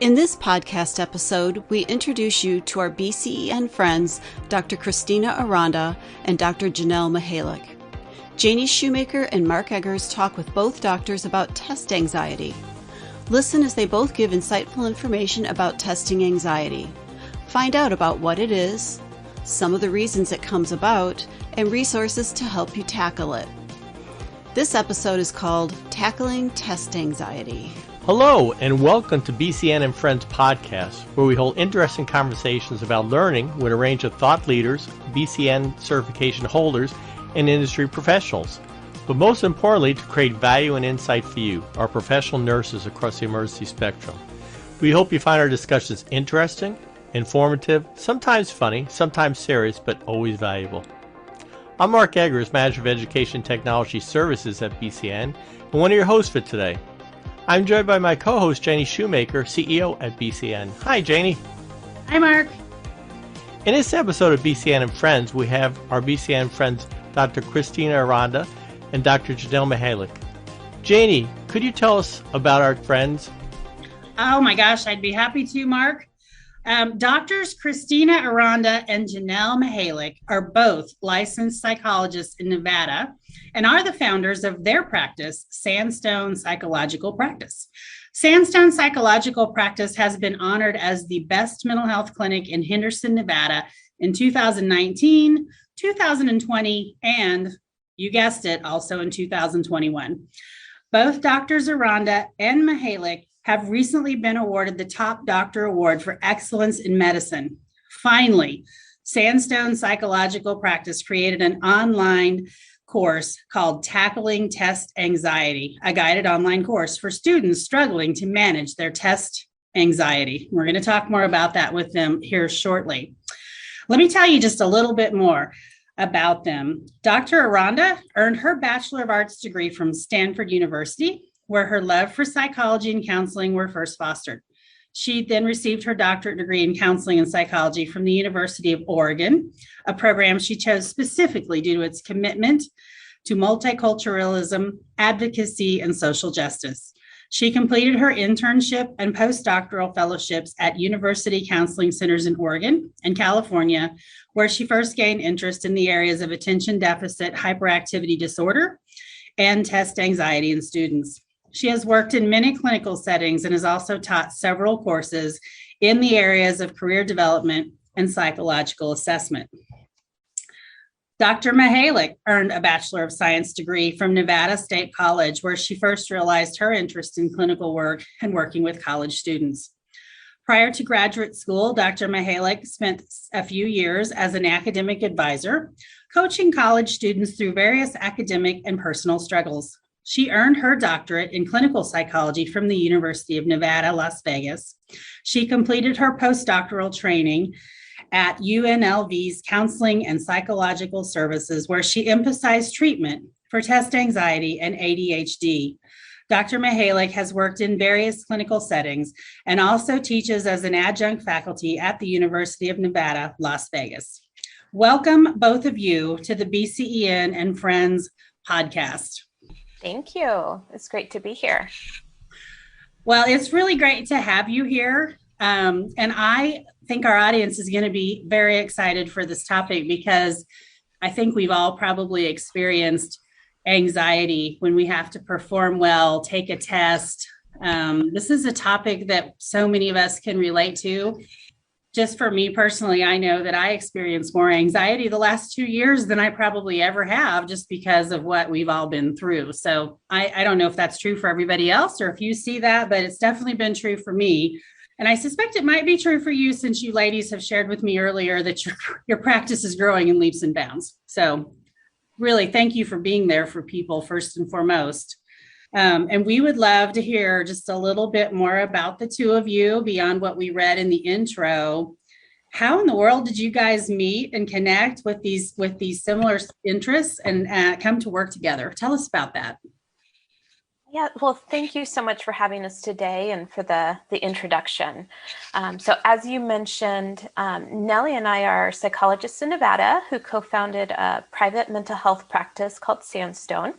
In this podcast episode, we introduce you to our BCEN friends, Dr. Christina Aranda and Dr. Janelle Mihelic. Janie Shoemaker and Mark Eggers talk with both doctors about test anxiety. Listen as they both give insightful information about testing anxiety. Find out about what it is, some of the reasons it comes about, and resources to help you tackle it. This episode is called Tackling Test Anxiety. Hello, and welcome to BCEN and Friends podcast, where we hold interesting conversations about learning with a range of thought leaders, BCEN certification holders, and industry professionals. But most importantly, to create value and insight for you, our professional nurses across the emergency spectrum. We hope you find our discussions interesting, informative, sometimes funny, sometimes serious, but always valuable. I'm Mark Eggers, Manager of Education Technology Services at BCEN, and one of your hosts for today. I'm joined by my co-host, Janie Shoemaker, CEO at BCEN. Hi, Janie. Hi, Mark. In this episode of BCEN and Friends, we have our BCEN friends, Dr. Christina Aranda and Dr. Janelle Mihelic. Janie, could you tell us about our friends? Oh my gosh, I'd be happy to, Mark. Doctors Christina Aranda and Janelle Mihelic are both licensed psychologists in Nevada and are the founders of their practice, Sandstone Psychological Practice. Sandstone Psychological Practice has been honored as the best mental health clinic in Henderson, Nevada in 2019, 2020, and you guessed it, also in 2021. Both Doctors Aranda and Mihelic have recently been awarded the top doctor award for excellence in medicine. Finally, Sandstone Psychological Practice created an online course called Tackling Test Anxiety, a guided online course for students struggling to manage their test anxiety. We're going to talk more about that with them here shortly. Let me tell you just a little bit more about them. Dr. Aranda earned her Bachelor of Arts degree from Stanford University, where her love for psychology and counseling were first fostered. She then received her doctorate degree in counseling and psychology from the University of Oregon, a program she chose specifically due to its commitment to multiculturalism, advocacy, and social justice. She completed her internship and postdoctoral fellowships at university counseling centers in Oregon and California, where she first gained interest in the areas of attention deficit hyperactivity disorder and test anxiety in students. She has worked in many clinical settings and has also taught several courses in the areas of career development and psychological assessment. Dr. Mihelic earned a Bachelor of Science degree from Nevada State College, where she first realized her interest in clinical work and working with college students. Prior to graduate school, Dr. Mihelic spent a few years as an academic advisor, coaching college students through various academic and personal struggles. She earned her doctorate in clinical psychology from the University of Nevada, Las Vegas. She completed her postdoctoral training at UNLV's Counseling and Psychological Services, where she emphasized treatment for test anxiety and ADHD. Dr. Mihelic has worked in various clinical settings and also teaches as an adjunct faculty at the University of Nevada, Las Vegas. Welcome, both of you, to the BCEN and Friends podcast. Thank you. It's great to be here. Well, it's really great to have you here. And I think our audience is going to be very excited for this topic because I think we've all probably experienced anxiety when we have to perform well, take a test. This is a topic that so many of us can relate to. Just for me personally, I know that I experienced more anxiety the last 2 years than I probably ever have, just because of what we've all been through. So I don't know if that's true for everybody else or if you see that, but it's definitely been true for me. And I suspect it might be true for you, since you ladies have shared with me earlier that your practice is growing in leaps and bounds. So really, thank you for being there for people first and foremost. And we would love to hear just a little bit more about the two of you beyond what we read in the intro. How in the world did you guys meet and connect with these similar interests and come to work together? Tell us about that. Yeah, well, thank you so much for having us today and for the introduction. So as you mentioned, Nellie and I are psychologists in Nevada who co-founded a private mental health practice called Sandstone.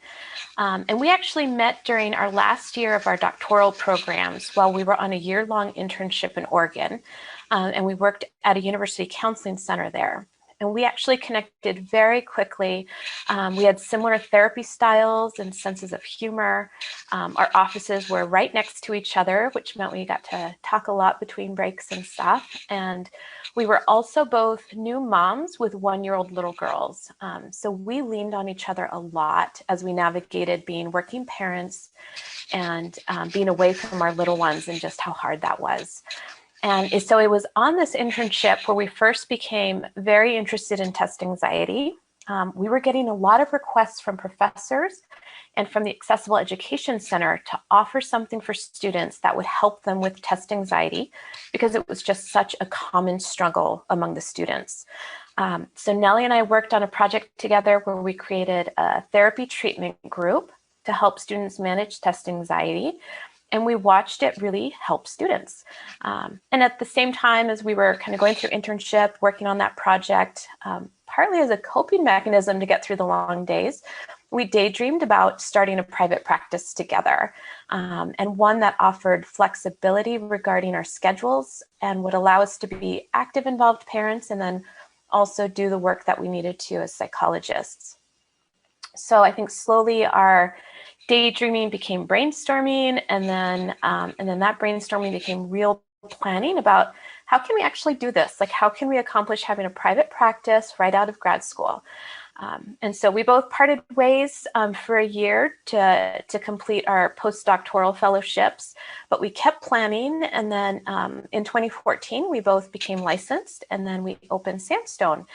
And we actually met during our last year of our doctoral programs while we were on a year-long internship in Oregon. And we worked at a university counseling center there. And we actually connected very quickly. We had similar therapy styles and senses of humor. Our offices were right next to each other, which meant we got to talk a lot between breaks and stuff. And we were also both new moms with 1-year-old little girls. So we leaned on each other a lot as we navigated being working parents and being away from our little ones and just how hard that was. And so it was on this internship where we first became very interested in test anxiety. We were getting a lot of requests from professors and from the Accessible Education Center to offer something for students that would help them with test anxiety because it was just such a common struggle among the students. So Nellie and I worked on a project together where we created a therapy treatment group to help students manage test anxiety. And we watched it really help students. And at the same time as we were kind of going through internship, working on that project, partly as a coping mechanism to get through the long days, we daydreamed about starting a private practice together, and one that offered flexibility regarding our schedules and would allow us to be active, involved parents, and then also do the work that we needed to as psychologists. So I think slowly our daydreaming became brainstorming, and then that brainstorming became real planning about how can we actually do this? Like, how can we accomplish having a private practice right out of grad school? And so we both parted ways for a year to complete our postdoctoral fellowships, but we kept planning. And then in 2014, we both became licensed, and then we opened Sandstone.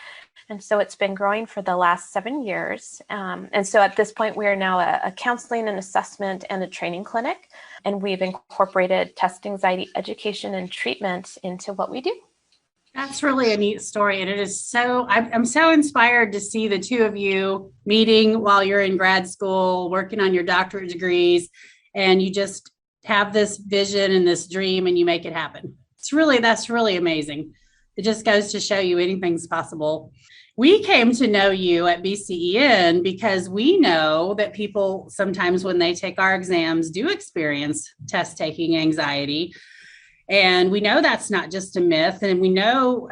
And so it's been growing for the last 7 years. And so at this point, we are now a counseling and assessment and a training clinic. And we've incorporated test anxiety education and treatment into what we do. That's really a neat story. And it is I'm so inspired to see the two of you meeting while you're in grad school, working on your doctorate degrees, and you just have this vision and this dream and you make it happen. That's really amazing. It just goes to show you anything's possible. We came to know you at BCEN because we know that people sometimes when they take our exams do experience test taking anxiety. And we know that's not just a myth. And we know,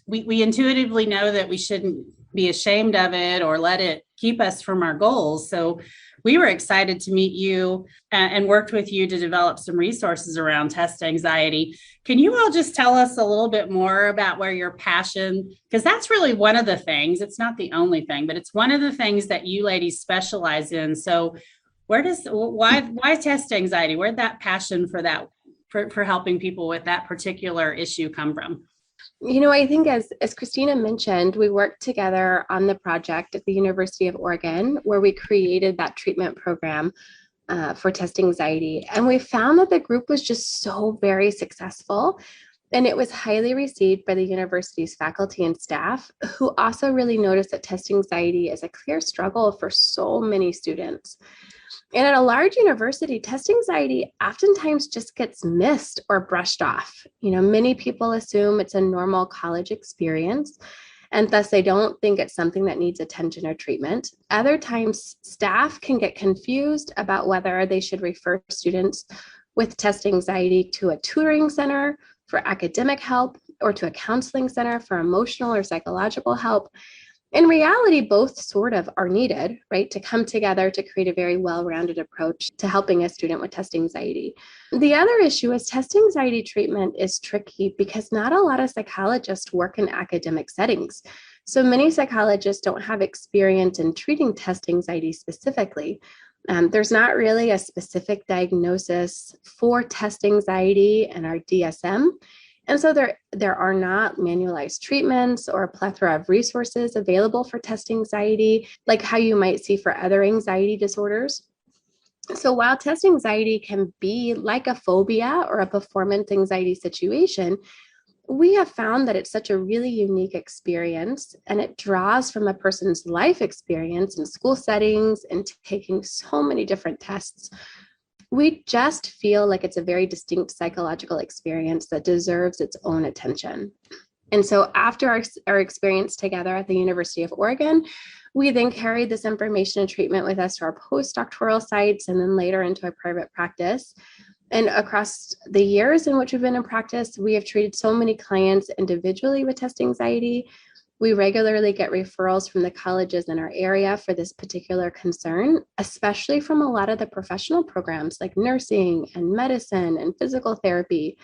we intuitively know that we shouldn't be ashamed of it or let it keep us from our goals. So we were excited to meet you and worked with you to develop some resources around test anxiety. Can you all just tell us a little bit more about where your passion, because that's really one of the things, it's not the only thing, but it's one of the things that you ladies specialize in. So why test anxiety? Where'd that passion for helping people with that particular issue come from? I think as Christina mentioned, we worked together on the project at the University of Oregon, where we created that treatment program for test anxiety. And we found that the group was just so very successful. And it was highly received by the university's faculty and staff, who also really noticed that test anxiety is a clear struggle for so many students. And at a large university, test anxiety oftentimes just gets missed or brushed off. Many people assume it's a normal college experience, and thus they don't think it's something that needs attention or treatment. Other times, staff can get confused about whether they should refer students with test anxiety to a tutoring center for academic help or to a counseling center for emotional or psychological help. In reality, both sort of are needed, right, to come together to create a very well-rounded approach to helping a student with test anxiety. The other issue is test anxiety treatment is tricky because not a lot of psychologists work in academic settings. So many psychologists don't have experience in treating test anxiety specifically. There's not really a specific diagnosis for test anxiety in our DSM. And so there are not manualized treatments or a plethora of resources available for test anxiety, like how you might see for other anxiety disorders. So while test anxiety can be like a phobia or a performance anxiety situation, we have found that it's such a really unique experience, and it draws from a person's life experience in school settings and taking so many different tests. We just feel like it's a very distinct psychological experience that deserves its own attention. And so after our experience together at the University of Oregon, we then carried this information and treatment with us to our postdoctoral sites and then later into our private practice. And across the years in which we've been in practice, we have treated so many clients individually with test anxiety. We regularly get referrals from the colleges in our area for this particular concern, especially from a lot of the professional programs like nursing and medicine and physical therapy.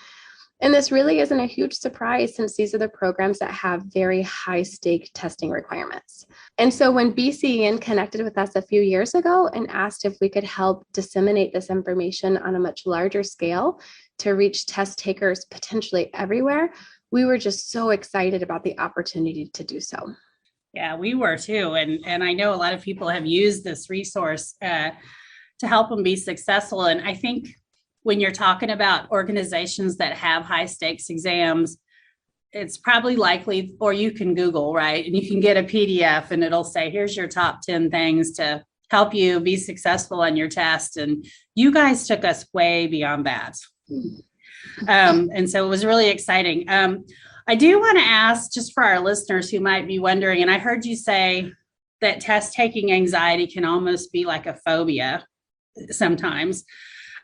And this really isn't a huge surprise since these are the programs that have very high stake testing requirements. And so when BCEN connected with us a few years ago and asked if we could help disseminate this information on a much larger scale to reach test takers potentially everywhere, we were just so excited about the opportunity to do so. Yeah, we were too. And I know a lot of people have used this resource to help them be successful. And I think when you're talking about organizations that have high stakes exams, it's probably likely, or you can Google, right? And you can get a PDF and it'll say, here's your top 10 things to help you be successful on your test. And you guys took us way beyond that. And so it was really exciting. I do want to ask, just for our listeners who might be wondering, and I heard you say that test taking anxiety can almost be like a phobia sometimes.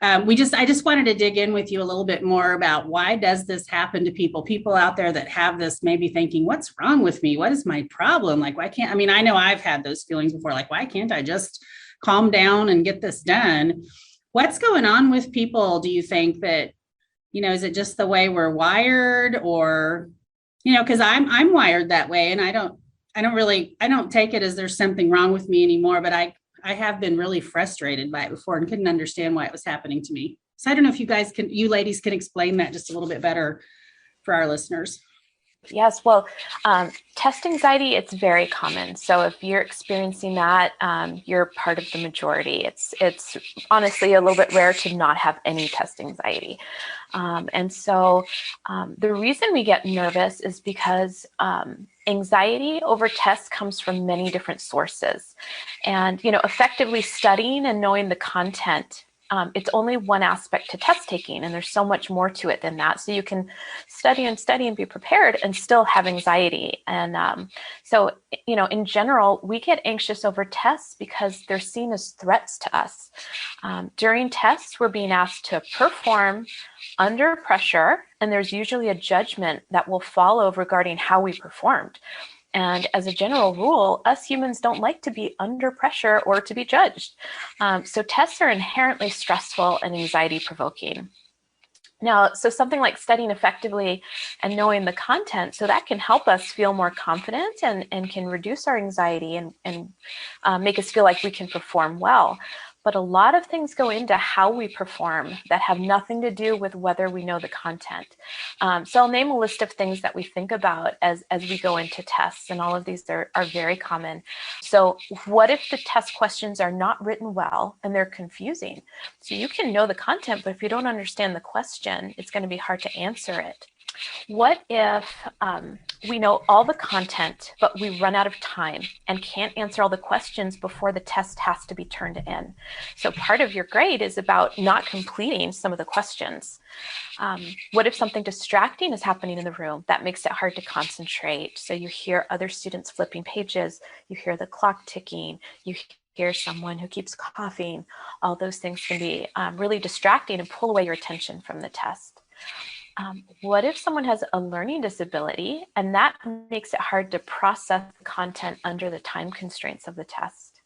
I just wanted to dig in with you a little bit more about why does this happen to people out there that have this, maybe thinking, what's wrong with me? What is my problem? Like, I know I've had those feelings before, like, why can't I just calm down and get this done? What's going on with people? Do you think that, is it just the way we're wired, or, because I'm wired that way, and I don't take it as there's something wrong with me anymore, but I have been really frustrated by it before and couldn't understand why it was happening to me. So I don't know if you ladies can explain that just a little bit better for our listeners. Yes, well, test anxiety, it's very common. So if you're experiencing that, you're part of the majority. It's honestly a little bit rare to not have any test anxiety. And so the reason we get nervous is because anxiety over tests comes from many different sources. And, effectively studying and knowing the content, it's only one aspect to test taking, and there's so much more to it than that. So you can study and be prepared and still have anxiety. And so, in general, we get anxious over tests because they're seen as threats to us. During tests, we're being asked to perform under pressure, and there's usually a judgment that will follow regarding how we performed. And as a general rule, us humans don't like to be under pressure or to be judged. So tests are inherently stressful and anxiety provoking. Now, so something like studying effectively and knowing the content, so that can help us feel more confident and can reduce our anxiety and make us feel like we can perform well. But a lot of things go into how we perform that have nothing to do with whether we know the content. So I'll name a list of things that we think about as we go into tests, and all of these are very common. So what if the test questions are not written well and they're confusing? So you can know the content, but if you don't understand the question, it's going to be hard to answer it. What if we know all the content, but we run out of time and can't answer all the questions before the test has to be turned in? So part of your grade is about not completing some of the questions. What if something distracting is happening in the room that makes it hard to concentrate? So you hear other students flipping pages, you hear the clock ticking, you hear someone who keeps coughing. All those things can be really distracting and pull away your attention from the test. What if someone has a learning disability and that makes it hard to process the content under the time constraints of the test?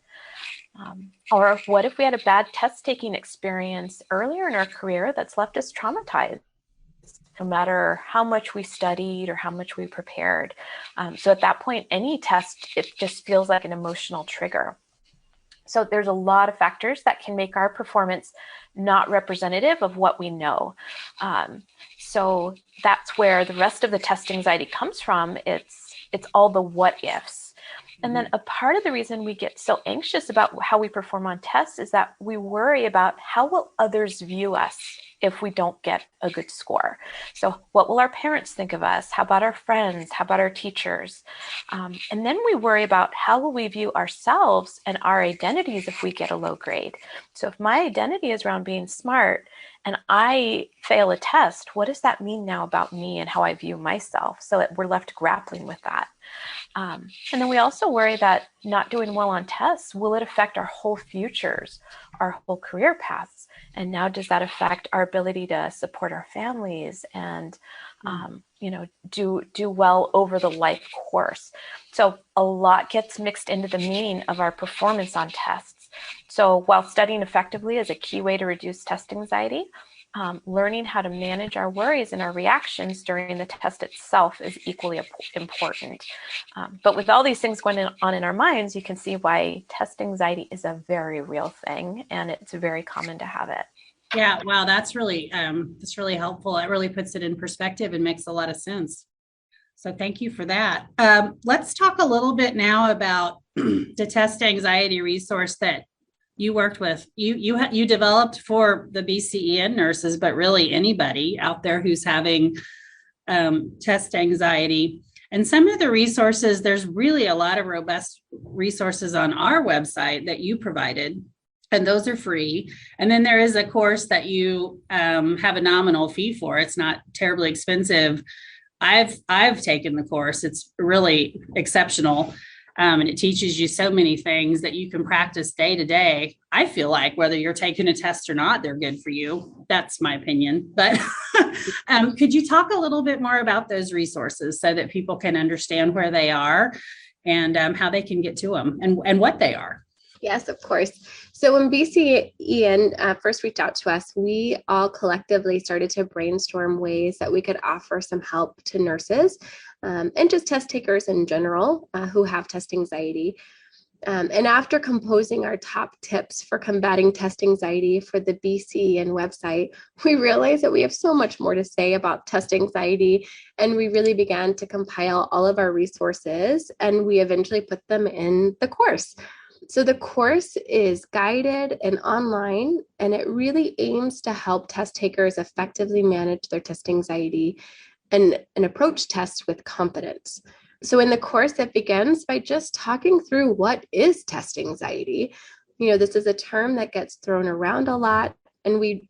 Or what if we had a bad test taking experience earlier in our career that's left us traumatized, no matter how much we studied or how much we prepared? So at that point, any test, it just feels like an emotional trigger. So there's a lot of factors that can make our performance not representative of what we know. So that's where the rest of the test anxiety comes from. It's all the what ifs. And then a part of the reason we get so anxious about how we perform on tests is that we worry about how will others view us if we don't get a good score. So what will our parents think of us? How about our friends? How about our teachers? And then we worry about how will we view ourselves and our identities if we get a low grade. So if my identity is around being smart and I fail a test, what does that mean now about me and how I view myself? So we're left grappling with that. And then we also worry that not doing well on tests, will it affect our whole futures, our whole career paths? And now does that affect our ability to support our families and, do well over the life course? So a lot gets mixed into the meaning of our performance on tests. So while studying effectively is a key way to reduce test anxiety, learning how to manage our worries and our reactions during the test itself is equally important. But with all these things going on in our minds, you can see why test anxiety is a very real thing, and it's very common to have it. Yeah, wow, that's really helpful. It really puts it in perspective and makes a lot of sense. So thank you for that. Let's talk a little bit now about the test anxiety resource that you worked with. You developed for the BCEN nurses, but really anybody out there who's having test anxiety. And some of the resources, there's really a lot of robust resources on our website that you provided, and those are free. And then there is a course that you have a nominal fee for. It's not terribly expensive. I've taken the course. It's really exceptional. And it teaches you so many things that you can practice day to day. I feel like whether you're taking a test or not, they're good for you. That's my opinion. But could you talk a little bit more about those resources so that people can understand where they are and how they can get to them and what they are? Yes, of course. So when BCEN first reached out to us, we all collectively started to brainstorm ways that we could offer some help to nurses and just test takers in general who have test anxiety. And after composing our top tips for combating test anxiety for the BCEN website, we realized that we have so much more to say about test anxiety, and we really began to compile all of our resources, and we eventually put them in the course. So the course is guided and online, and it really aims to help test takers effectively manage their test anxiety and approach tests with confidence. So in the course, it begins by just talking through what is test anxiety. This is a term that gets thrown around a lot, and we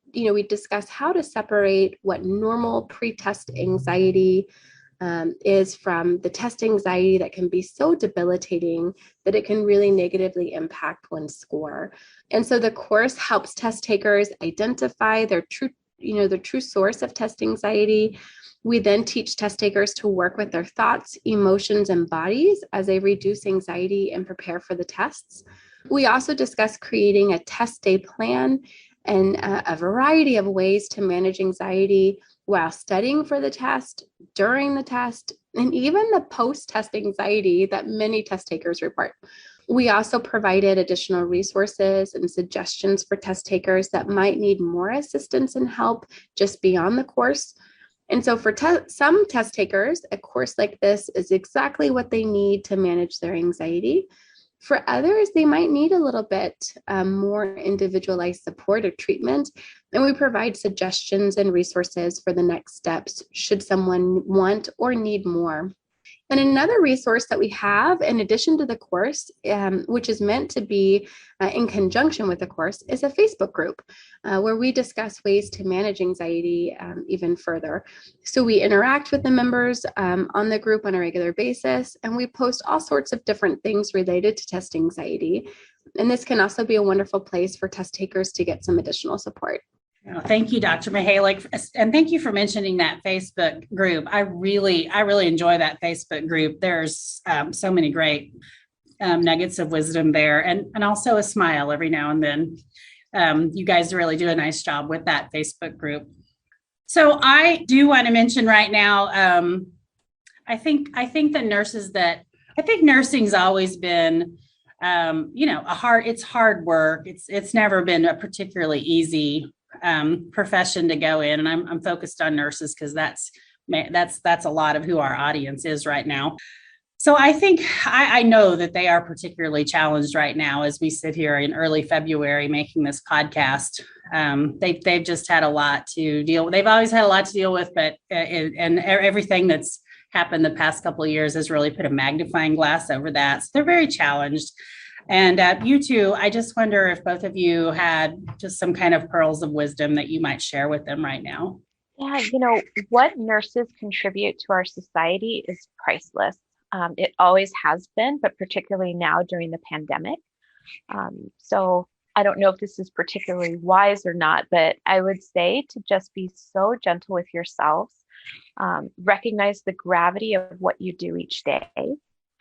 discuss how to separate what normal pre-test anxiety is from the test anxiety that can be so debilitating that it can really negatively impact one's score. And so the course helps test takers identify their true source of test anxiety. We then teach test takers to work with their thoughts, emotions, and bodies as they reduce anxiety and prepare for the tests. We also discuss creating a test day plan and a variety of ways to manage anxiety while studying for the test, during the test, and even the post-test anxiety that many test takers report. We also provided additional resources and suggestions for test takers that might need more assistance and help just beyond the course. And so for some test takers, a course like this is exactly what they need to manage their anxiety. For others, they might need a little bit more individualized support or treatment, and we provide suggestions and resources for the next steps should someone want or need more. And another resource that we have, in addition to the course, which is meant to be in conjunction with the course, is a Facebook group where we discuss ways to manage anxiety even further. So we interact with the members on the group on a regular basis, and we post all sorts of different things related to test anxiety. And this can also be a wonderful place for test takers to get some additional support. Oh, thank you, Dr. Mihelic, and thank you for mentioning that Facebook group. I really enjoy that Facebook group. There's so many great nuggets of wisdom there, and also a smile every now and then. You guys really do a nice job with that Facebook group. So I do want to mention right now. I think the nurses I think nursing's always been, it's hard work. It's never been a particularly easy profession to go in, and I'm focused on nurses because that's a lot of who our audience is right now. So I think I know that they are particularly challenged right now as we sit here in early February making this podcast. They've just had a lot to deal with. They've always had a lot to deal with, but and everything that's happened the past couple of years has really put a magnifying glass over that. So they're very challenged. And you two, I just wonder if both of you had just some kind of pearls of wisdom that you might share with them right now. Yeah, what nurses contribute to our society is priceless. It always has been, but particularly now during the pandemic. So I don't know if this is particularly wise or not, but I would say to just be so gentle with yourselves, recognize the gravity of what you do each day.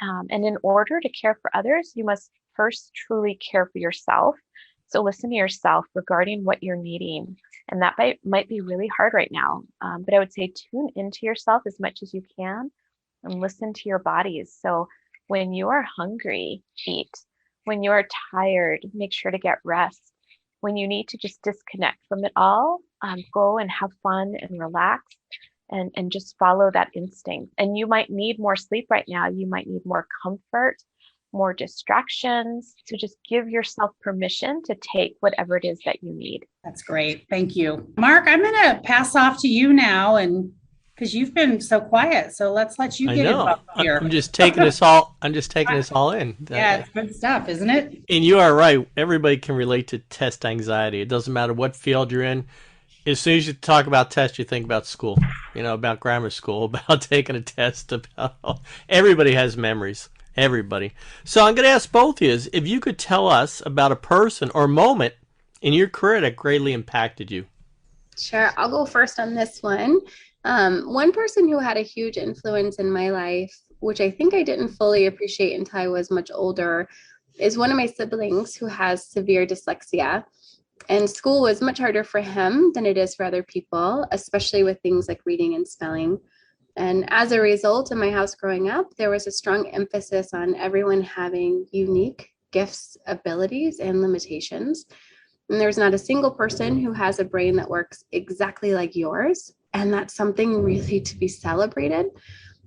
And in order to care for others, you must first truly care for yourself. So listen to yourself regarding what you're needing. And that might be really hard right now. But I would say tune into yourself as much as you can and listen to your bodies. So when you are hungry, eat. When you are tired, make sure to get rest. When you need to just disconnect from it all, go and have fun and relax and just follow that instinct. And you might need more sleep right now. You might need more comfort, more distractions. So just give yourself permission to take whatever it is that you need. That's great. Thank you. Mark, I'm going to pass off to you now, and because you've been so quiet. So let's let you get involved here. I'm just taking this all in. Yeah, it's good stuff, isn't it? And you are right. Everybody can relate to test anxiety. It doesn't matter what field you're in. As soon as you talk about tests, you think about school, about grammar school, about taking a test, about everybody has memories. Everybody. So I'm going to ask both of you if you could tell us about a person or moment in your career that greatly impacted you. Sure. I'll go first on this one. One person who had a huge influence in my life, which I think I didn't fully appreciate until I was much older, is one of my siblings who has severe dyslexia. And school was much harder for him than it is for other people, especially with things like reading and spelling. And as a result, in my house growing up, there was a strong emphasis on everyone having unique gifts, abilities, and limitations. And there's not a single person who has a brain that works exactly like yours. And that's something really to be celebrated.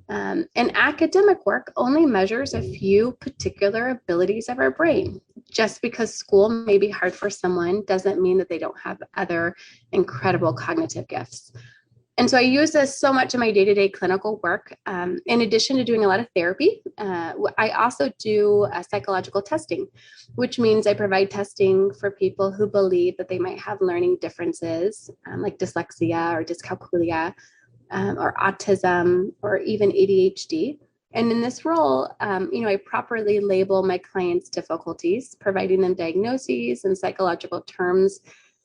And academic work only measures a few particular abilities of our brain. Just because school may be hard for someone doesn't mean that they don't have other incredible cognitive gifts. And so I use this so much in my day-to-day clinical work. In addition to doing a lot of therapy, I also do psychological testing, which means I provide testing for people who believe that they might have learning differences, like dyslexia or dyscalculia, or autism, or even ADHD. And in this role, I properly label my clients' difficulties, providing them diagnoses and psychological terms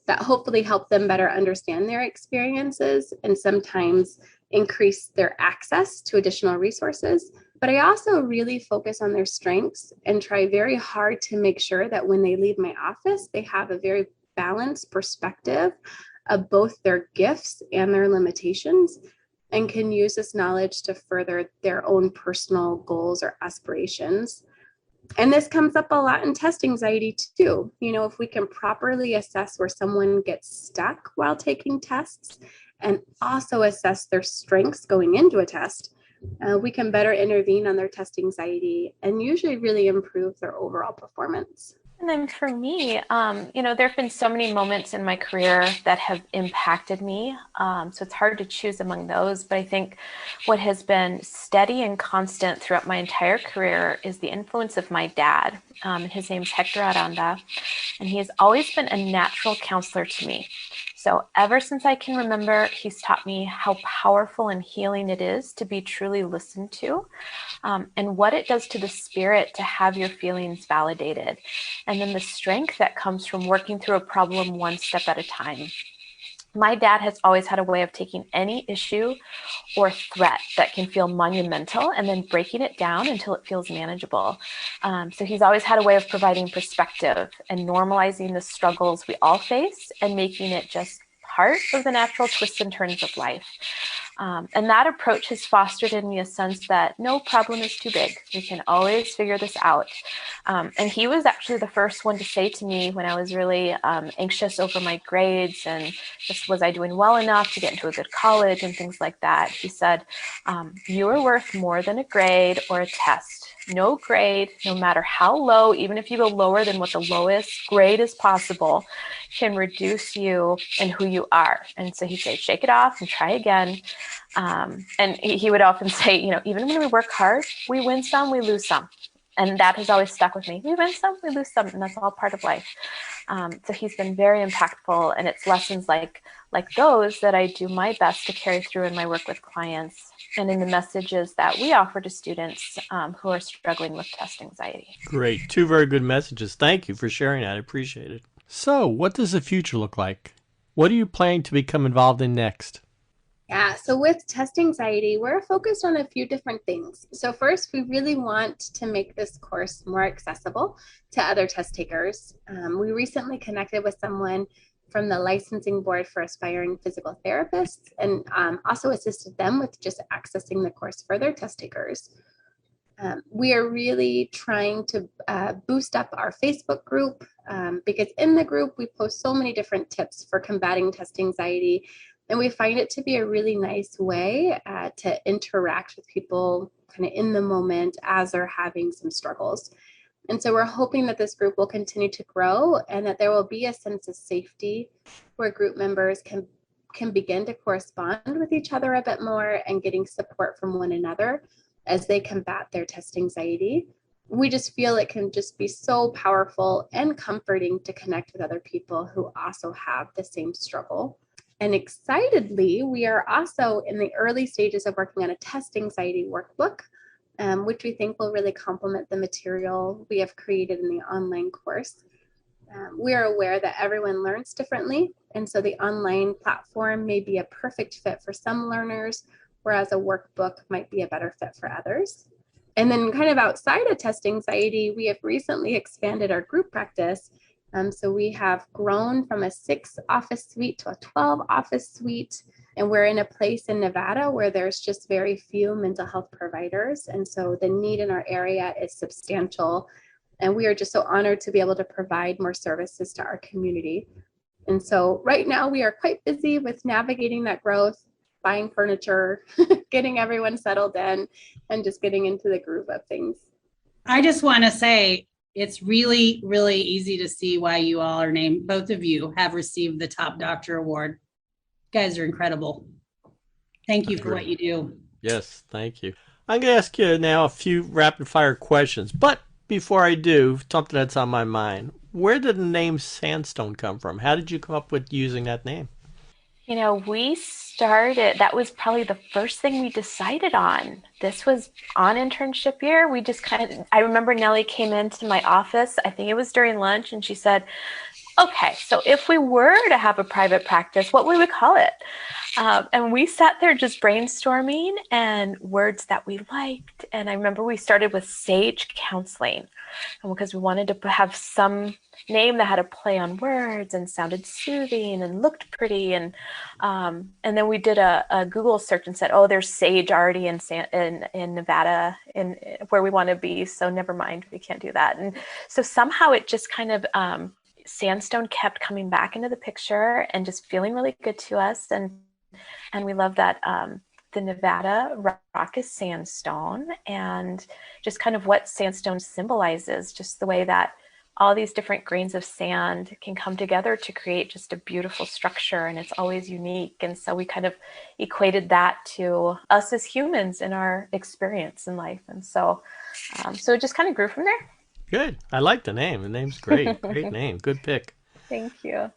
that hopefully help them better understand their experiences and sometimes increase their access to additional resources. But I also really focus on their strengths and try very hard to make sure that when they leave my office, they have a very balanced perspective of both their gifts and their limitations, and can use this knowledge to further their own personal goals or aspirations. And this comes up a lot in test anxiety too. If we can properly assess where someone gets stuck while taking tests and also assess their strengths going into a test, we can better intervene on their test anxiety and usually really improve their overall performance. And then for me, there have been so many moments in my career that have impacted me. So it's hard to choose among those. But I think what has been steady and constant throughout my entire career is the influence of my dad. His name's Hector Aranda, and he has always been a natural counselor to me. So ever since I can remember, he's taught me how powerful and healing it is to be truly listened to, and what it does to the spirit to have your feelings validated, and then the strength that comes from working through a problem one step at a time. My dad has always had a way of taking any issue or threat that can feel monumental and then breaking it down until it feels manageable. So he's always had a way of providing perspective and normalizing the struggles we all face and making it just part of the natural twists and turns of life. And that approach has fostered in me a sense that no problem is too big. We can always figure this out. And he was actually the first one to say to me when I was really anxious over my grades and just was I doing well enough to get into a good college and things like that. He said, you are worth more than a grade or a test. No grade, no matter how low, even if you go lower than what the lowest grade is possible, can reduce you and who you are. And so he'd say, shake it off and try again. And he would often say, even when we work hard, we win some, we lose some. And that has always stuck with me. We win some, we lose some, and that's all part of life. So he's been very impactful, and it's lessons like those that I do my best to carry through in my work with clients and in the messages that we offer to students who are struggling with test anxiety. Great. Two very good messages. Thank you for sharing that. I appreciate it. So what does the future look like? What are you planning to become involved in next? Yeah, so with test anxiety, we're focused on a few different things. So first, we really want to make this course more accessible to other test takers. We recently connected with someone from the licensing board for aspiring physical therapists and also assisted them with just accessing the course for their test takers. We are really trying to boost up our Facebook group because in the group, we post so many different tips for combating test anxiety. And we find it to be a really nice way to interact with people kind of in the moment as they're having some struggles. And so we're hoping that this group will continue to grow and that there will be a sense of safety where group members can begin to correspond with each other a bit more and getting support from one another as they combat their test anxiety. We just feel it can just be so powerful and comforting to connect with other people who also have the same struggle. And excitedly, we are also in the early stages of working on a test anxiety workbook, which we think will really complement the material we have created in the online course. We are aware that everyone learns differently, and so the online platform may be a perfect fit for some learners, whereas a workbook might be a better fit for others. And then kind of outside of test anxiety, we have recently expanded our group practice. So we have grown from a 6-office suite to a 12-office suite, and we're in a place in Nevada where there's just very few mental health providers. And so the need in our area is substantial. And we are just so honored to be able to provide more services to our community. And so right now we are quite busy with navigating that growth, buying furniture, getting everyone settled in, and just getting into the groove of things. I just want to say, it's really, really easy to see why you all are named. Both of you have received the Top Doctor Award. You guys are incredible. Thank you for what you do. Yes, thank you. I'm going to ask you now a few rapid fire questions, but before I do, something that's on my mind. Where did the name Sandstone come from? How did you come up with using that name? We started, that was probably the first thing we decided on. This was on internship year. We just I remember Nellie came into my office, I think it was during lunch, and she said, okay, so if we were to have a private practice, what would we call it? And we sat there just brainstorming and words that we liked. And I remember we started with Sage Counseling, and because we wanted to have some name that had a play on words and sounded soothing and looked pretty. And then we did a Google search and said, oh, there's Sage already in Nevada, in where we want to be. So never mind, we can't do that. And so somehow it just kind of, Sandstone kept coming back into the picture and just feeling really good to us. And we love that the Nevada rock is sandstone, and just kind of what sandstone symbolizes, just the way that all these different grains of sand can come together to create just a beautiful structure, and it's always unique. And so we kind of equated that to us as humans in our experience in life. And so it just kind of grew from there. Good. I like the name. The name's great. Great name. Good pick. Thank you.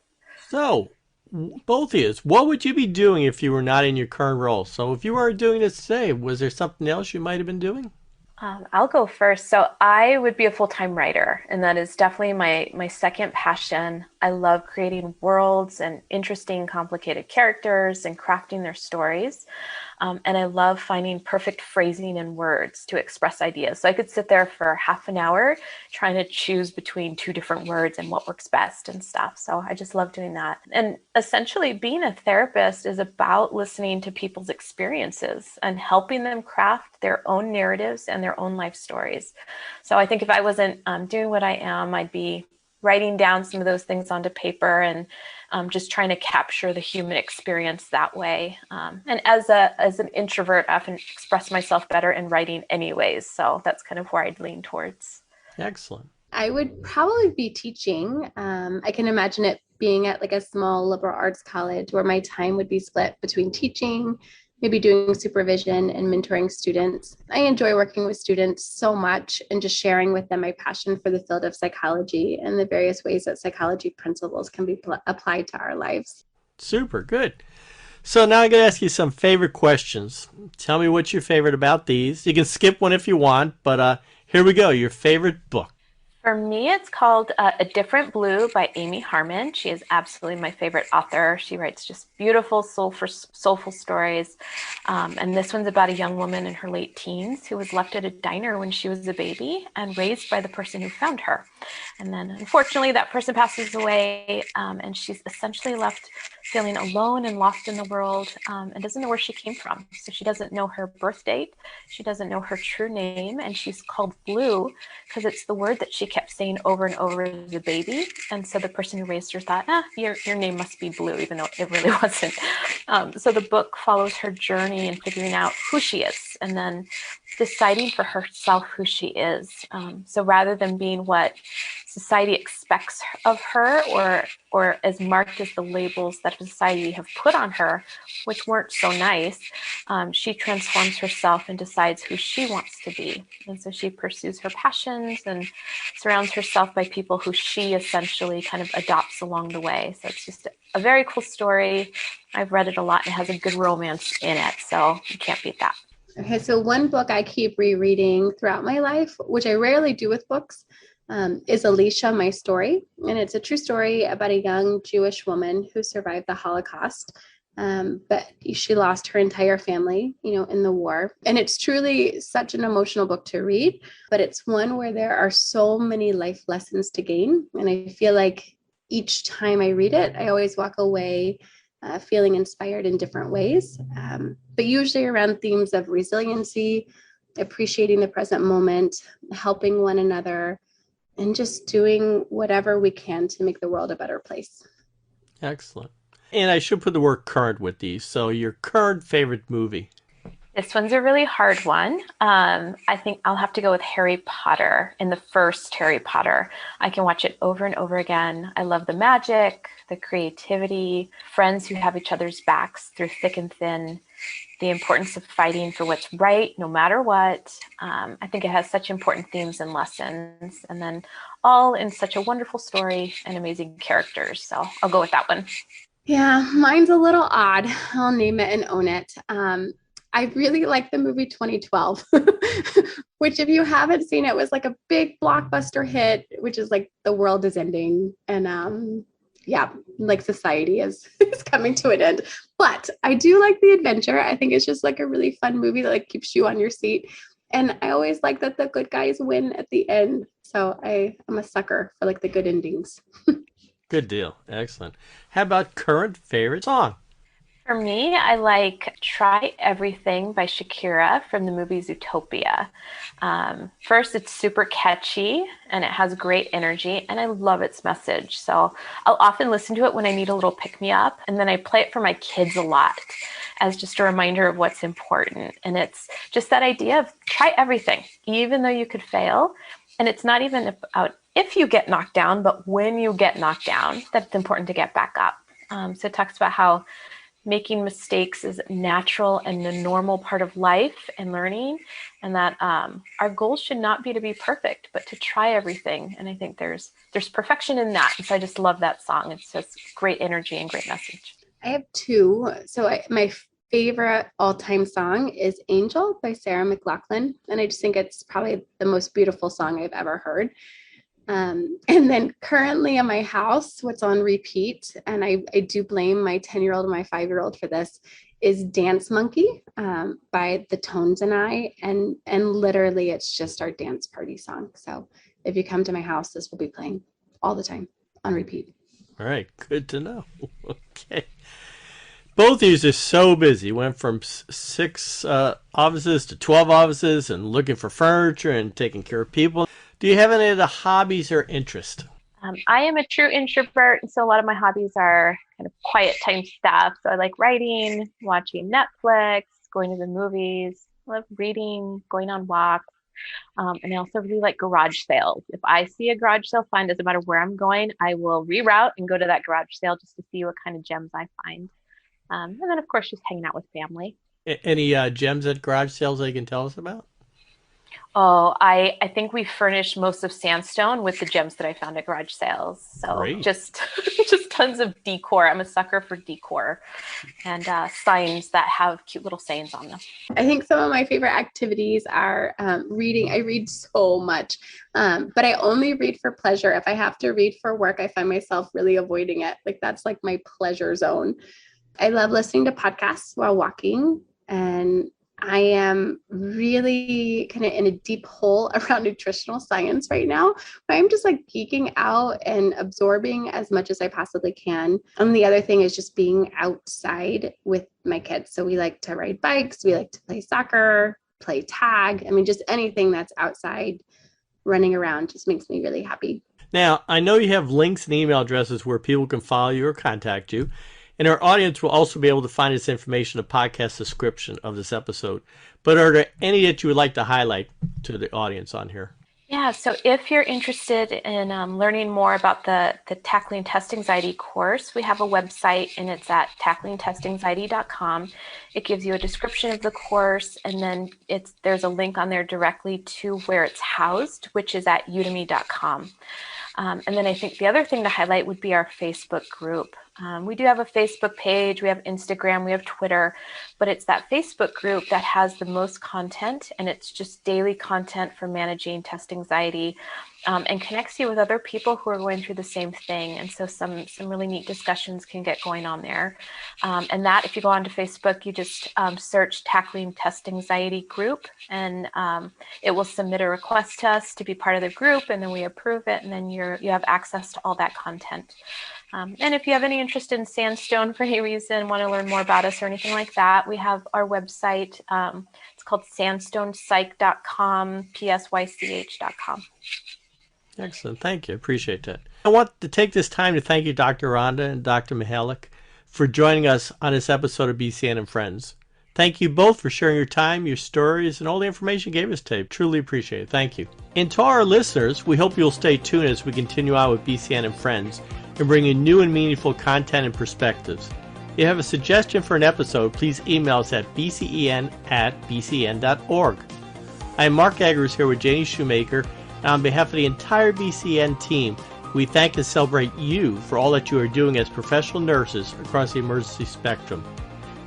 So, both of you, what would you be doing if you were not in your current role? So if you weren't doing this today, was there something else you might have been doing? I'll go first. So I would be a full-time writer, and that is definitely my second passion. I love creating worlds and interesting, complicated characters and crafting their stories. And I love finding perfect phrasing and words to express ideas. So I could sit there for half an hour trying to choose between two different words and what works best and stuff. So I just love doing that. And essentially being a therapist is about listening to people's experiences and helping them craft their own narratives and their own life stories. So I think if I wasn't doing what I am, I'd be writing down some of those things onto paper and just trying to capture the human experience that way. And as an introvert, I often express myself better in writing anyways. So that's kind of where I'd lean towards. Excellent. I would probably be teaching. I can imagine it being at like a small liberal arts college where my time would be split between teaching, maybe doing supervision and mentoring students. I enjoy working with students so much and just sharing with them my passion for the field of psychology and the various ways that psychology principles can be applied to our lives. Super good. So now I'm going to ask you some favorite questions. Tell me what's your favorite about these. You can skip one if you want, but here we go. Your favorite book. For me, it's called A Different Blue by Amy Harmon. She is absolutely my favorite author. She writes just beautiful, soulful stories. And this one's about a young woman in her late teens who was left at a diner when she was a baby and raised by the person who found her. And then unfortunately, that person passes away and she's essentially left feeling alone and lost in the world and doesn't know where she came from. So she doesn't know her birth date. She doesn't know her true name. And she's called Blue because it's the word that she kept saying over and over as a baby. And so the person who raised her thought, your name must be Blue, even though it really wasn't. So the book follows her journey in figuring out who she is and then deciding for herself who she is. So rather than being what society expects of her or as marked as the labels that society have put on her, which weren't so nice, she transforms herself and decides who she wants to be. And so she pursues her passions and surrounds herself by people who she essentially kind of adopts along the way. So it's just a very cool story. I've read it a lot and it has a good romance in it. So you can't beat that. Okay, so one book I keep rereading throughout my life, which I rarely do with books, is Alicia, My Story. And it's a true story about a young Jewish woman who survived the Holocaust, but she lost her entire family, in the war. And it's truly such an emotional book to read, but it's one where there are so many life lessons to gain. And I feel like each time I read it, I always walk away feeling inspired in different ways, but usually around themes of resiliency, appreciating the present moment, helping one another, and just doing whatever we can to make the world a better place. Excellent. And I should put the word current with these. So your current favorite movie? This one's a really hard one. I think I'll have to go with Harry Potter and the first Harry Potter. I can watch it over and over again. I love the magic, the creativity, friends who have each other's backs through thick and thin, the importance of fighting for what's right, no matter what. I think it has such important themes and lessons, and then all in such a wonderful story and amazing characters. So I'll go with that one. Yeah, mine's a little odd. I'll name it and own it. I really like the movie 2012, which if you haven't seen it was like a big blockbuster hit, which is like the world is ending. And like society is coming to an end. But I do like the adventure. I think it's just like a really fun movie that like keeps you on your seat. And I always like that the good guys win at the end. So I'm a sucker for like the good endings. Good deal. Excellent. How about current favorite song? For me, I like Try Everything by Shakira from the movie Zootopia. First, it's super catchy and it has great energy and I love its message. So I'll often listen to it when I need a little pick-me-up, and then I play it for my kids a lot as just a reminder of what's important. And it's just that idea of try everything, even though you could fail. And it's not even about if you get knocked down, but when you get knocked down, that's important to get back up. So it talks about how making mistakes is natural and the normal part of life and learning, and that our goals should not be to be perfect, but to try everything. And I think there's perfection in that. And so I just love that song. It's just great energy and great message. I have two. So my favorite all-time song is Angel by Sarah McLachlan. And I just think it's probably the most beautiful song I've ever heard. And then currently in my house, what's on repeat, and I do blame my 10-year-old and my 5-year-old for this, is Dance Monkey by The Tones and I. And literally it's just our dance party song. So if you come to my house, this will be playing all the time on repeat. All right. Good to know. Okay. Both of you are so busy. Went from 6 offices to 12 offices and looking for furniture and taking care of people. Do you have any of the hobbies or interests? I am a true introvert, so a lot of my hobbies are kind of quiet time stuff. So I like writing, watching Netflix, going to the movies. I love reading, going on walks. And I also really like garage sales. If I see a garage sale sign, doesn't matter where I'm going, I will reroute and go to that garage sale just to see what kind of gems I find. And then, of course, just hanging out with family. Any gems at garage sales that you can tell us about? Oh, I think we furnished most of Sandstone with the gems that I found at garage sales. So Great. just tons of decor. I'm a sucker for decor and signs that have cute little sayings on them. I think some of my favorite activities are reading. I read so much, but I only read for pleasure. If I have to read for work, I find myself really avoiding it. Like that's like my pleasure zone. I love listening to podcasts while walking, and I am really kind of in a deep hole around nutritional science right now. I'm just like geeking out and absorbing as much as I possibly can. And the other thing is just being outside with my kids. So we like to ride bikes. We like to play soccer, play tag. I mean, just anything that's outside running around just makes me really happy. Now, I know you have links and email addresses where people can follow you or contact you. And our audience will also be able to find this information in the podcast description of this episode. But are there any that you would like to highlight to the audience on here? Yeah, so if you're interested in learning more about the Tackling Test Anxiety course, we have a website, and it's at tacklingtestanxiety.com. It gives you a description of the course, and then there's a link on there directly to where it's housed, which is at udemy.com. And then I think the other thing to highlight would be our Facebook group. We do have a Facebook page, we have Instagram, we have Twitter, but it's that Facebook group that has the most content, and it's just daily content for managing test anxiety, and connects you with other people who are going through the same thing. And so some really neat discussions can get going on there. And that, if you go onto Facebook, you just search Tackling Test Anxiety Group, and it will submit a request to us to be part of the group, and then we approve it, and then you have access to all that content. And if you have any interest in Sandstone for any reason, want to learn more about us or anything like that, we have our website. It's called sandstonesych.com, psych.com. Excellent. Thank you. Appreciate that. I want to take this time to thank you, Dr. Aranda and Dr. Mihelic, for joining us on this episode of BCEN and Friends. Thank you both for sharing your time, your stories, and all the information you gave us today. Truly appreciate it. Thank you. And to our listeners, we hope you'll stay tuned as we continue on with BCEN and Friends and bring you new and meaningful content and perspectives. If you have a suggestion for an episode, please email us at bcen@bcn.org. I am Mark Eggers here with Janie Shoemaker, and on behalf of the entire BCN team, we thank and celebrate you for all that you are doing as professional nurses across the emergency spectrum.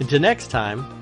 Until next time,